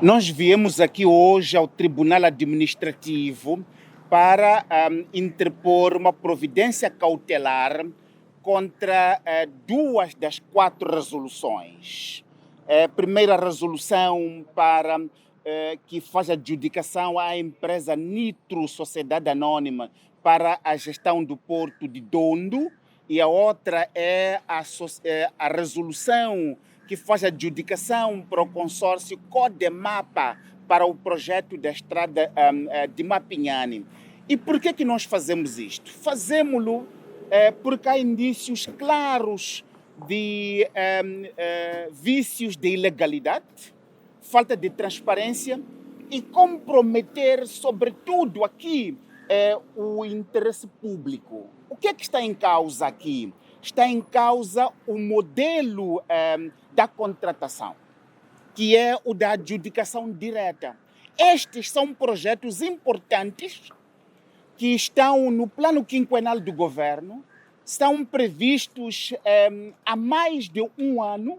Nós viemos aqui hoje ao Tribunal Administrativo para interpor uma providência cautelar contra duas das 4 resoluções. A primeira resolução para que faz adjudicação à empresa Nitro Sociedade Anônima para a gestão do Porto de Dondo, e a outra é a resolução que faz adjudicação para o consórcio Codemapa para o projeto da estrada de Mapinhane. E por que nós fazemos isto? Fazemos-lo porque há indícios claros de vícios de ilegalidade, falta de transparência e comprometer, sobretudo aqui, o interesse público. O que é que está em causa aqui? Está em causa o modelo da contratação, que é o da adjudicação direta. Estes são projetos importantes que estão no plano quinquenal do governo, estão previstos há mais de 1 ano.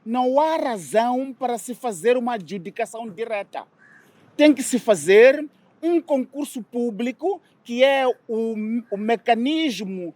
Não há razão para se fazer uma adjudicação direta. Tem que se fazer um concurso público, que é o mecanismo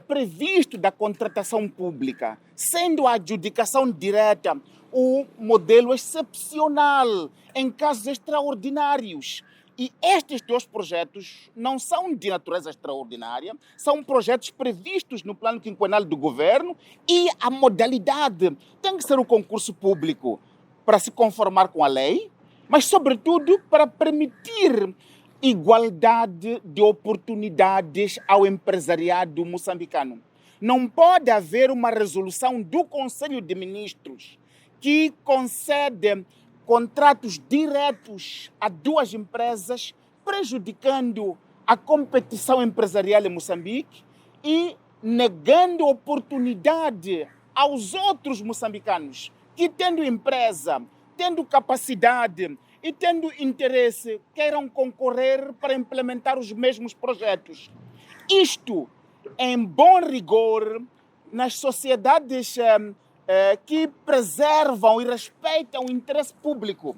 previsto da contratação pública, sendo a adjudicação direta o modelo excepcional em casos extraordinários. E estes 2 projetos não são de natureza extraordinária, são projetos previstos no plano quinquenal do governo, e a modalidade tem que ser o concurso público para se conformar com a lei, mas, sobretudo, para permitir igualdade de oportunidades ao empresariado moçambicano. Não pode haver uma resolução do Conselho de Ministros que concede contratos diretos a 2 empresas, prejudicando a competição empresarial em Moçambique e negando oportunidade aos outros moçambicanos que, tendo empresa, tendo capacidade e tendo interesse, queiram concorrer para implementar os mesmos projetos. Isto, em bom rigor, nas sociedades que preservam e respeitam o interesse público.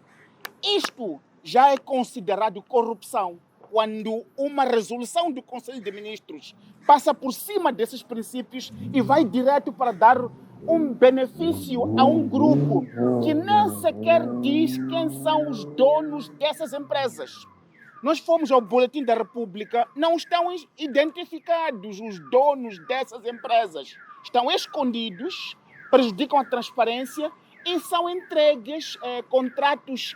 Isto já é considerado corrupção, quando uma resolução do Conselho de Ministros passa por cima desses princípios e vai direto para dar um benefício a um grupo que nem sequer diz quem são os donos dessas empresas. Nós fomos ao Boletim da República, não estão identificados os donos dessas empresas. Estão escondidos, prejudicam a transparência e são entregues contratos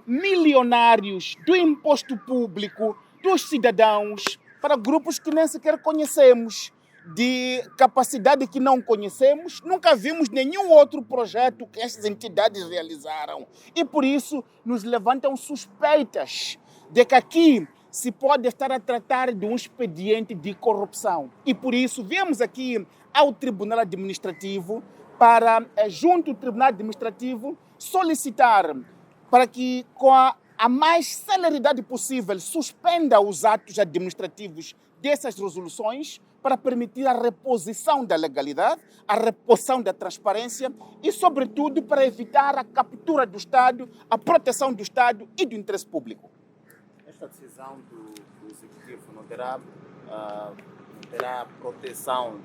milionários do imposto público, dos cidadãos, para grupos que nem sequer conhecemos, de capacidade que não conhecemos. Nunca vimos nenhum outro projeto que essas entidades realizaram. E por isso nos levantam suspeitas de que aqui se pode estar a tratar de um expediente de corrupção. E por isso viemos aqui ao Tribunal Administrativo para, junto ao Tribunal Administrativo, solicitar para que, com a mais celeridade possível, suspenda os atos administrativos dessas resoluções para permitir a reposição da legalidade, a reposição da transparência e, sobretudo, para evitar a captura do Estado, a proteção do Estado e do interesse público. Esta decisão do Executivo não terá proteção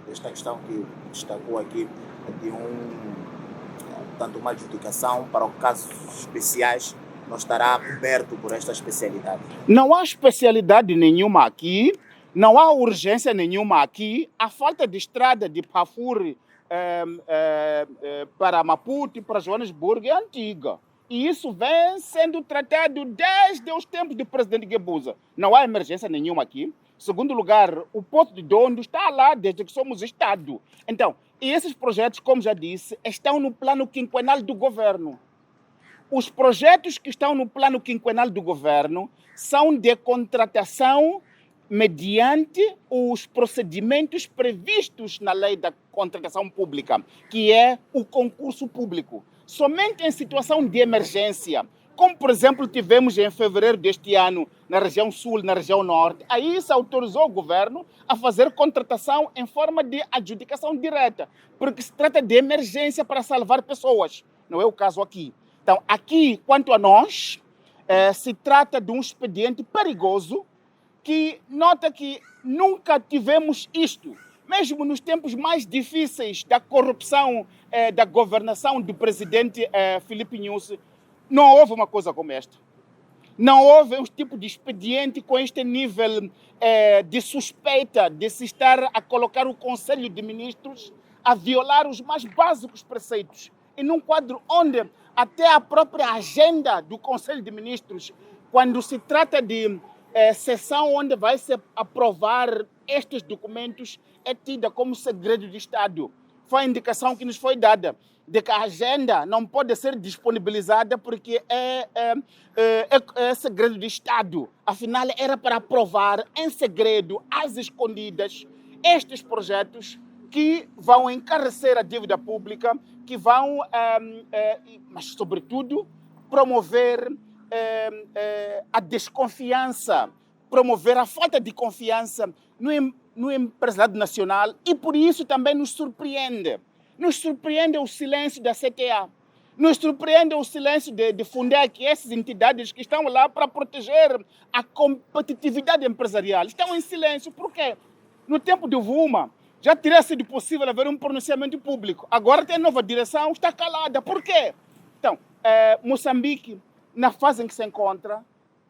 desta questão que destacou aqui, de tanto uma adjudicação para casos especiais, não estará coberto por esta especialidade? Não há especialidade nenhuma aqui, não há urgência nenhuma aqui. A falta de estrada de Pafuri para Maputo e para Joanesburgo é antiga. E isso vem sendo tratado desde os tempos do presidente Guebuza. Não há emergência nenhuma aqui. Segundo lugar, o Porto de Dondo está lá desde que somos Estado. Então, e esses projetos, como já disse, estão no plano quinquenal do governo. Os projetos que estão no plano quinquenal do governo são de contratação mediante os procedimentos previstos na lei da contratação pública, que é o concurso público. Somente em situação de emergência, como por exemplo tivemos em fevereiro deste ano na região sul, na região norte, aí se autorizou o governo a fazer contratação em forma de adjudicação direta, porque se trata de emergência para salvar pessoas. Não é o caso aqui. Então, aqui, quanto a nós, se trata de um expediente perigoso que nota que nunca tivemos isto. Mesmo nos tempos mais difíceis da corrupção da governação do presidente Filipe Nyusi, não houve uma coisa como esta. Não houve um tipo de expediente com este nível de suspeita de se estar a colocar o Conselho de Ministros a violar os mais básicos preceitos. E num quadro onde até a própria agenda do Conselho de Ministros, quando se trata de sessão onde vai se aprovar estes documentos, é tida como segredo de Estado. Foi a indicação que nos foi dada de que a agenda não pode ser disponibilizada porque é segredo de Estado. Afinal, era para aprovar em segredo, às escondidas, estes projetos que vão encarecer a dívida pública, que vão, mas sobretudo, promover a desconfiança, promover a falta de confiança no empresariado nacional, e por isso também nos surpreende. Nos surpreende o silêncio da CTA, nos surpreende o silêncio de Fundec, essas entidades que estão lá para proteger a competitividade empresarial. Estão em silêncio. Por quê? No tempo do Vuma, já teria sido possível haver um pronunciamento público. Agora tem nova direção, está calada. Por quê? Então, Moçambique, na fase em que se encontra,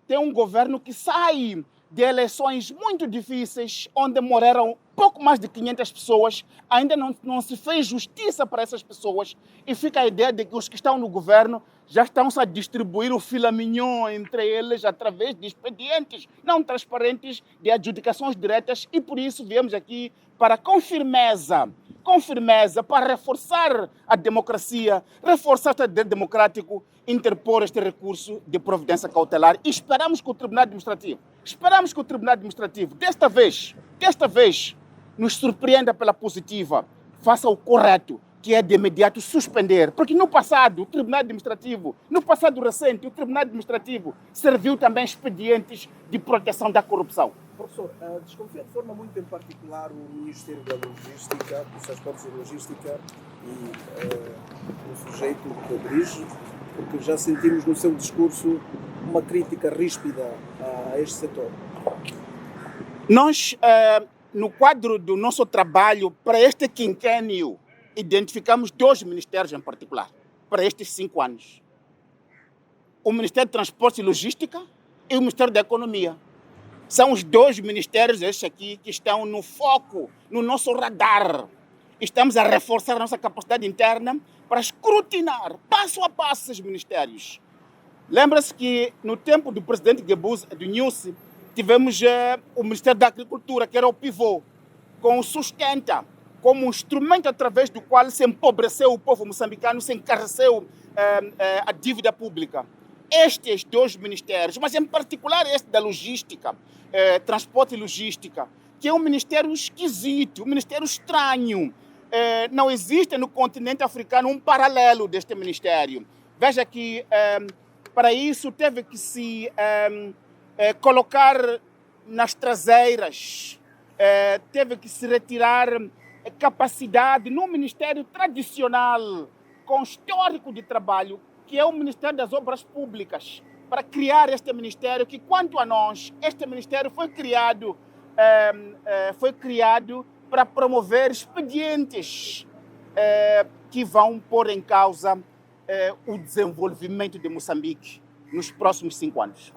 tem um governo que sai de eleições muito difíceis, onde morreram pouco mais de 500 pessoas, ainda não se fez justiça para essas pessoas, e fica a ideia de que os que estão no governo já estão-se a distribuir o filé mignon entre eles através de expedientes não transparentes de adjudicações diretas, e por isso viemos aqui para com firmeza, para reforçar a democracia, reforçar o Estado democrático, interpor este recurso de providência cautelar. E esperamos que o Tribunal Administrativo, desta vez, nos surpreenda pela positiva, faça o correto, que é de imediato suspender. Porque no passado, o Tribunal Administrativo, no passado recente, o Tribunal Administrativo serviu também expedientes de proteção da corrupção. Professor, desconfia de forma muito em particular o Ministério da Logística, dos Transportes e Logística e o sujeito que o dirige, porque já sentimos no seu discurso uma crítica ríspida a este setor. Nós, no quadro do nosso trabalho para este quinquênio, identificamos 2 ministérios em particular, para estes 5 anos. O Ministério de Transportes e Logística e o Ministério da Economia. São os 2 ministérios, estes aqui, que estão no foco, no nosso radar. Estamos a reforçar a nossa capacidade interna para escrutinar, passo a passo, esses ministérios. Lembra-se que no tempo do presidente do Nyusi, tivemos o Ministério da Agricultura, que era o pivô, com o Sustenta, como um instrumento através do qual se empobreceu o povo moçambicano, se encareceu a dívida pública. Estes 2 ministérios, mas em particular este da logística, transporte e logística, que é um ministério esquisito, um ministério estranho. Não existe no continente africano um paralelo deste ministério. Veja que para isso teve que se colocar nas traseiras, teve que se retirar capacidade no ministério tradicional, com histórico de trabalho, que é o Ministério das Obras Públicas, para criar este ministério que, quanto a nós, este ministério foi criado para promover expedientes que vão pôr em causa o desenvolvimento de Moçambique nos próximos 5 anos.